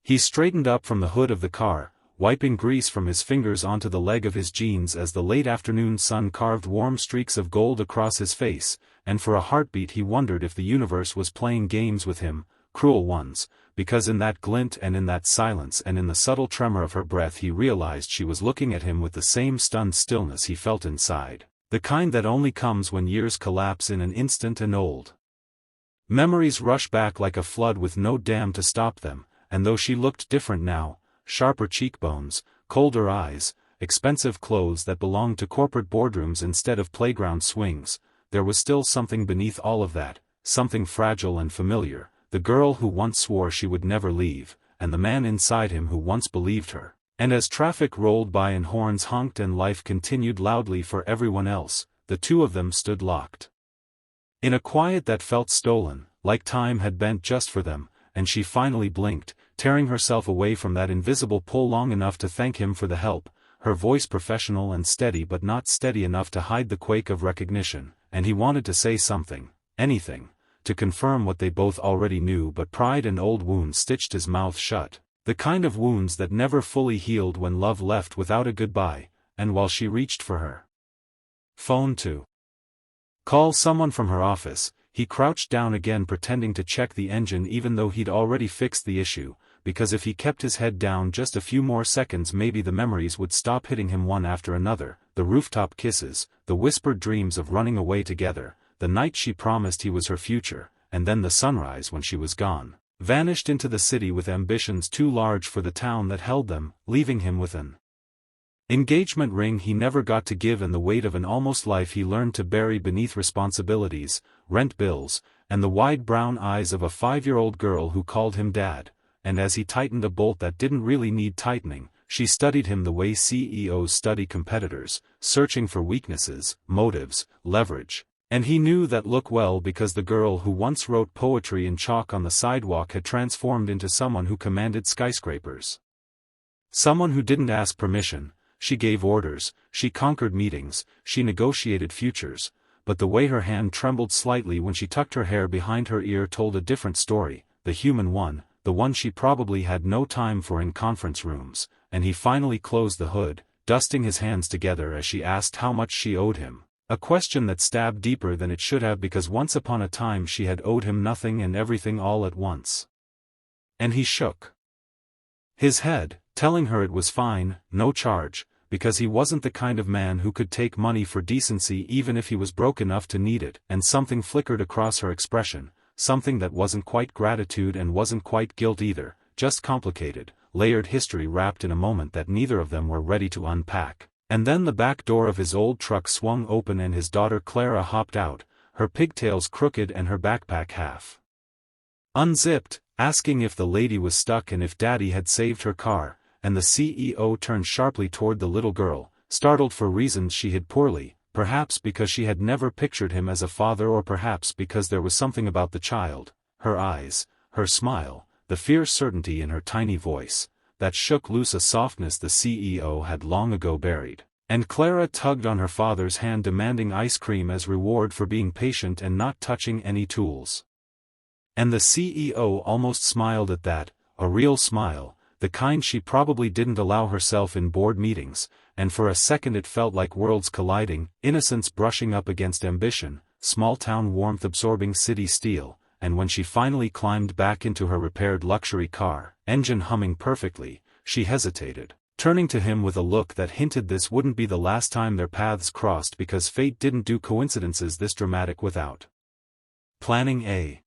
He straightened up from the hood of the car, wiping grease from his fingers onto the leg of his jeans as the late afternoon sun carved warm streaks of gold across his face, and for a heartbeat he wondered if the universe was playing games with him, cruel ones, because in that glint and in that silence and in the subtle tremor of her breath he realized she was looking at him with the same stunned stillness he felt inside, the kind that only comes when years collapse in an instant and old memories rush back like a flood with no dam to stop them, and though she looked different now, sharper cheekbones, colder eyes, expensive clothes that belonged to corporate boardrooms instead of playground swings, there was still something beneath all of that, something fragile and familiar, the girl who once swore she would never leave, and the man inside him who once believed her. And as traffic rolled by and horns honked and life continued loudly for everyone else, the two of them stood locked in a quiet that felt stolen, like time had bent just for them, and she finally blinked, tearing herself away from that invisible pull long enough to thank him for the help, her voice professional and steady but not steady enough to hide the quake of recognition, and he wanted to say something, anything, to confirm what they both already knew, but pride and old wounds stitched his mouth shut, the kind of wounds that never fully healed when love left without a goodbye, and while she reached for her phone to call someone from her office, he crouched down again pretending to check the engine even though he'd already fixed the issue, because if he kept his head down just a few more seconds maybe the memories would stop hitting him one after another, the rooftop kisses, the whispered dreams of running away together, the night she promised he was her future, and then the sunrise when she was gone, vanished into the city with ambitions too large for the town that held them, leaving him with an engagement ring he never got to give and the weight of an almost life he learned to bury beneath responsibilities, rent bills, and the wide brown eyes of a 5-year-old girl who called him dad, and as he tightened a bolt that didn't really need tightening, she studied him the way CEOs study competitors, searching for weaknesses, motives, leverage. And he knew that look well because the girl who once wrote poetry in chalk on the sidewalk had transformed into someone who commanded skyscrapers. Someone who didn't ask permission. She gave orders, she conquered meetings, she negotiated futures, but the way her hand trembled slightly when she tucked her hair behind her ear told a different story, the human one, the one she probably had no time for in conference rooms, and he finally closed the hood, dusting his hands together as she asked how much she owed him, a question that stabbed deeper than it should have because once upon a time she had owed him nothing and everything all at once. And he shook his head, telling her it was fine, no charge, because he wasn't the kind of man who could take money for decency even if he was broke enough to need it, and something flickered across her expression, something that wasn't quite gratitude and wasn't quite guilt either, just complicated, layered history wrapped in a moment that neither of them were ready to unpack. And then the back door of his old truck swung open and his daughter Clara hopped out, her pigtails crooked and her backpack half unzipped, asking if the lady was stuck and if Daddy had saved her car, and the CEO turned sharply toward the little girl, startled for reasons she hid poorly, perhaps because she had never pictured him as a father or perhaps because there was something about the child, her eyes, her smile, the fierce certainty in her tiny voice, that shook loose a softness the CEO had long ago buried. And Clara tugged on her father's hand demanding ice cream as reward for being patient and not touching any tools. And the CEO almost smiled at that, a real smile, the kind she probably didn't allow herself in board meetings, and for a second it felt like worlds colliding, innocence brushing up against ambition, small-town warmth absorbing city steel, and when she finally climbed back into her repaired luxury car, engine humming perfectly, she hesitated, turning to him with a look that hinted this wouldn't be the last time their paths crossed because fate didn't do coincidences this dramatic without planning a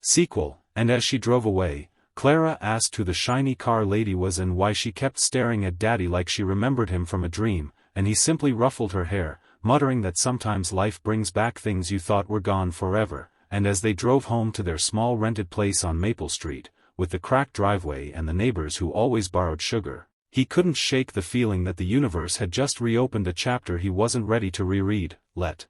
sequel. And as she drove away, Clara asked who the shiny car lady was and why she kept staring at Daddy like she remembered him from a dream, and he simply ruffled her hair, muttering that sometimes life brings back things you thought were gone forever, and as they drove home to their small rented place on Maple Street, with the cracked driveway and the neighbors who always borrowed sugar, he couldn't shake the feeling that the universe had just reopened a chapter he wasn't ready to reread, let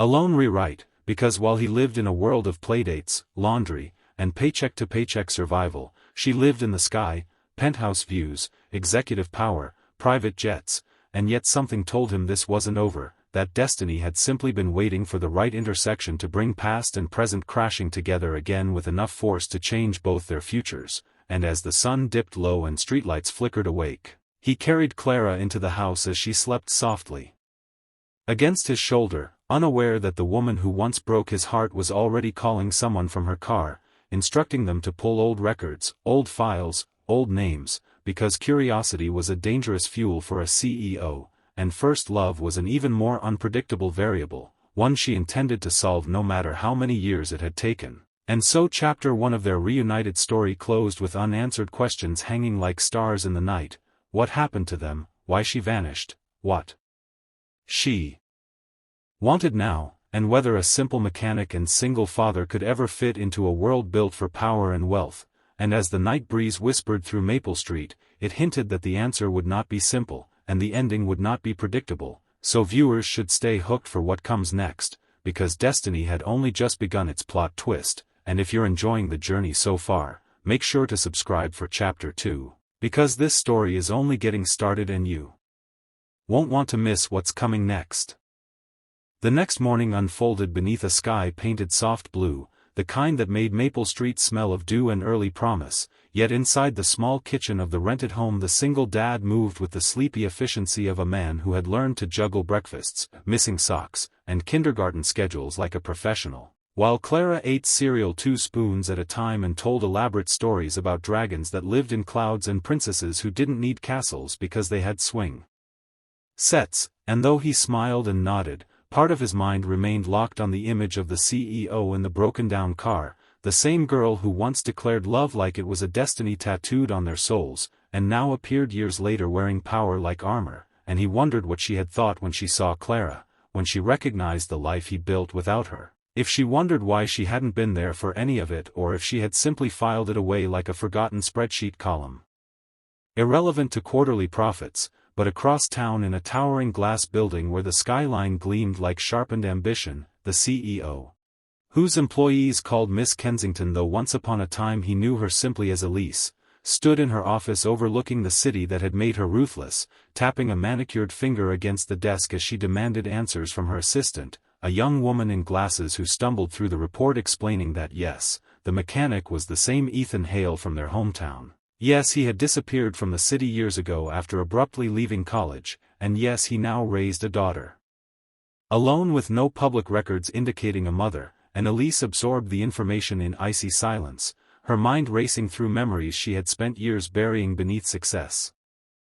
alone rewrite, because while he lived in a world of playdates, laundry, and paycheck-to-paycheck survival, she lived in the sky, penthouse views, executive power, private jets, and yet something told him this wasn't over, that destiny had simply been waiting for the right intersection to bring past and present crashing together again with enough force to change both their futures, and as the sun dipped low and streetlights flickered awake, he carried Clara into the house as she slept softly against his shoulder, unaware that the woman who once broke his heart was already calling someone from her car, instructing them to pull old records, old files, old names, because curiosity was a dangerous fuel for a CEO, and first love was an even more unpredictable variable, one she intended to solve no matter how many years it had taken. And so chapter 1 of their reunited story closed with unanswered questions hanging like stars in the night. What happened to them, why she vanished, what she wanted now, and whether a simple mechanic and single father could ever fit into a world built for power and wealth. And as the night breeze whispered through Maple Street, it hinted that the answer would not be simple, and the ending would not be predictable, so viewers should stay hooked for what comes next, because Destiny had only just begun its plot twist. And if you're enjoying the journey so far, make sure to subscribe for chapter 2, because this story is only getting started and you won't want to miss what's coming next. The next morning unfolded beneath a sky painted soft blue, the kind that made Maple Street smell of dew and early promise, yet inside the small kitchen of the rented home the single dad moved with the sleepy efficiency of a man who had learned to juggle breakfasts, missing socks, and kindergarten schedules like a professional. While Clara ate cereal 2 spoons at a time and told elaborate stories about dragons that lived in clouds and princesses who didn't need castles because they had swing sets, and though he smiled and nodded, part of his mind remained locked on the image of the CEO in the broken-down car, the same girl who once declared love like it was a destiny tattooed on their souls, and now appeared years later wearing power like armor, and he wondered what she had thought when she saw Clara, when she recognized the life he built without her. If she wondered why she hadn't been there for any of it or if she had simply filed it away like a forgotten spreadsheet column. Irrelevant to quarterly profits, but across town in a towering glass building where the skyline gleamed like sharpened ambition, the CEO, whose employees called Miss Kensington though once upon a time he knew her simply as Elise, stood in her office overlooking the city that had made her ruthless, tapping a manicured finger against the desk as she demanded answers from her assistant, a young woman in glasses who stumbled through the report explaining that yes, the mechanic was the same Ethan Hale from their hometown. Yes, he had disappeared from the city years ago after abruptly leaving college, and yes, he now raised a daughter alone with no public records indicating a mother, and Elise absorbed the information in icy silence, her mind racing through memories she had spent years burying beneath success.